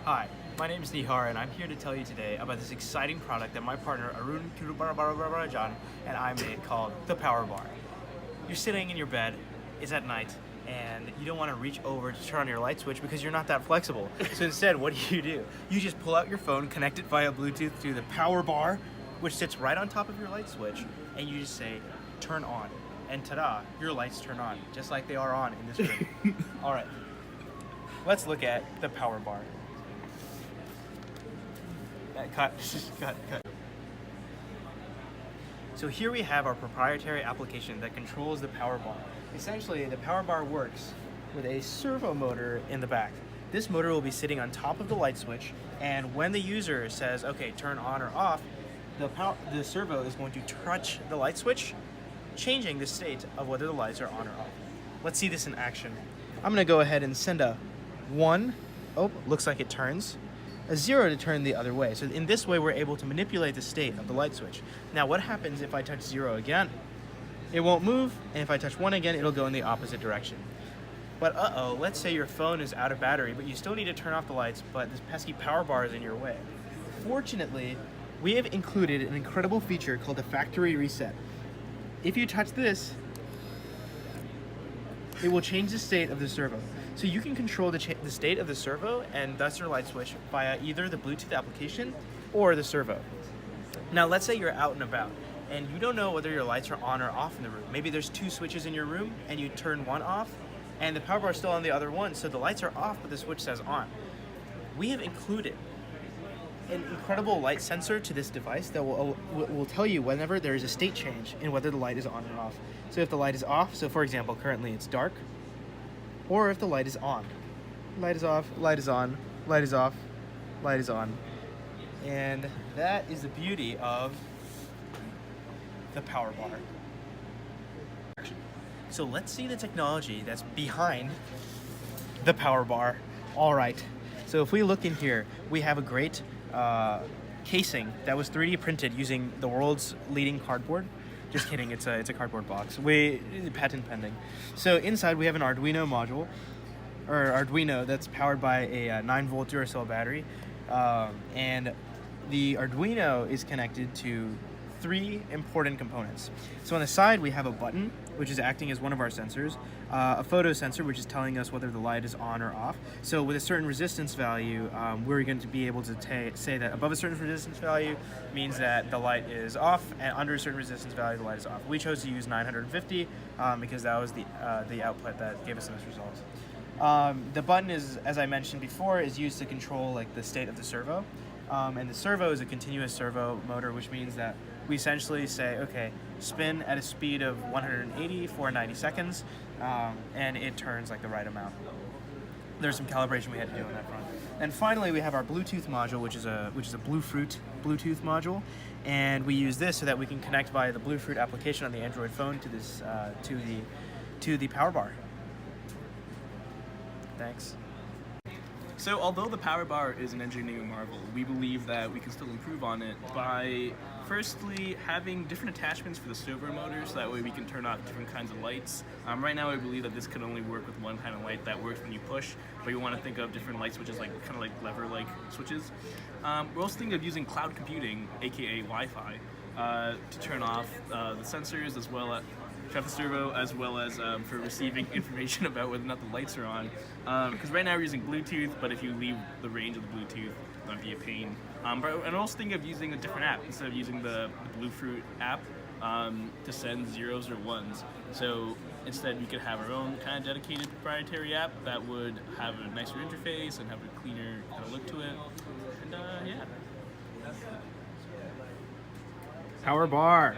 Hi, my name is Nihar and I'm here to tell you today about this exciting product that my partner Arun Kurubarajan and I made called the Power Bar. You're sitting in your bed, it's at night, and you don't want to reach over to turn on your light switch because you're not that flexible. So instead, what do? You just pull out your phone, connect it via Bluetooth to the Power Bar, which sits right on top of your light switch, and you just say, turn on. And ta-da, your lights turn on, just like they are on in this room. All right, let's look at the Power Bar. Cut. So here we have our proprietary application that controls the power bar. Essentially, the power bar works with a servo motor in the back. This motor will be sitting on top of the light switch, and when the user says, okay, turn on or off, the servo is going to touch the light switch, changing the state of whether the lights are on or off. Let's see this in action. I'm gonna go ahead and send a 1. Oh, looks like it turns. A 0 to turn the other way. So in this way, we're able to manipulate the state of the light switch. Now, what happens if I touch 0 again? It won't move, and if I touch 1 again, it'll go in the opposite direction. But let's say your phone is out of battery, but you still need to turn off the lights, but this pesky power bar is in your way. Fortunately, we have included an incredible feature called the factory reset. If you touch this, it will change the state of the servo. So you can control the state of the servo and thus your light switch via either the Bluetooth application or the servo. Now let's say you're out and about and you don't know whether your lights are on or off in the room. Maybe there's 2 switches in your room and you turn one off and the power bar is still on the other one, so the lights are off but the switch says on. We have included an incredible light sensor to this device that will tell you whenever there is a state change in whether the light is on or off. So if the light is off, so for example, currently it's dark, or if the light is on. Light is off, light is on, light is off, light is on. And that is the beauty of the power bar. So let's see the technology that's behind the power bar. All right, so if we look in here, we have a great casing that was 3D printed using the world's leading cardboard. Just kidding, it's a cardboard box. Patent pending. So inside we have an Arduino module, or Arduino, that's powered by a 9-volt Duracell battery. And the Arduino is connected to 3 important components. So on the side we have a button, which is acting as one of our sensors, a photo sensor, which is telling us whether the light is on or off. So with a certain resistance value, we're going to be able to say that above a certain resistance value means that the light is off, and under a certain resistance value, the light is off. We chose to use 950 because that was the output that gave us those results. The button is, as I mentioned before, is used to control like the state of the servo. And the servo is a continuous servo motor, which means that we essentially say, okay, spin at a speed of 180 for 90 seconds, and it turns like the right amount. There's some calibration we had to do on that front. And finally, we have our Bluetooth module, which is a Bluefruit Bluetooth module, and we use this so that we can connect via the Bluefruit application on the Android phone to this to the power bar. Thanks. So although the power bar is an engineering marvel, we believe that we can still improve on it by firstly having different attachments for the servo motor, so that way we can turn off different kinds of lights. Right now I believe that this can only work with one kind of light that works when you push, but you want to think of different light switches, like kind of like lever-like switches. We're also thinking of using cloud computing, aka Wi-Fi, to turn off the sensors as well as the servo, as well as for receiving information about whether or not the lights are on. Because right now we're using Bluetooth, but if you leave the range of the Bluetooth, it might be a pain. And also think of using a different app instead of using the Bluefruit app to send 0s or 1s. So instead we could have our own kind of dedicated proprietary app that would have a nicer interface and have a cleaner kind of look to it. And yeah. Power bar.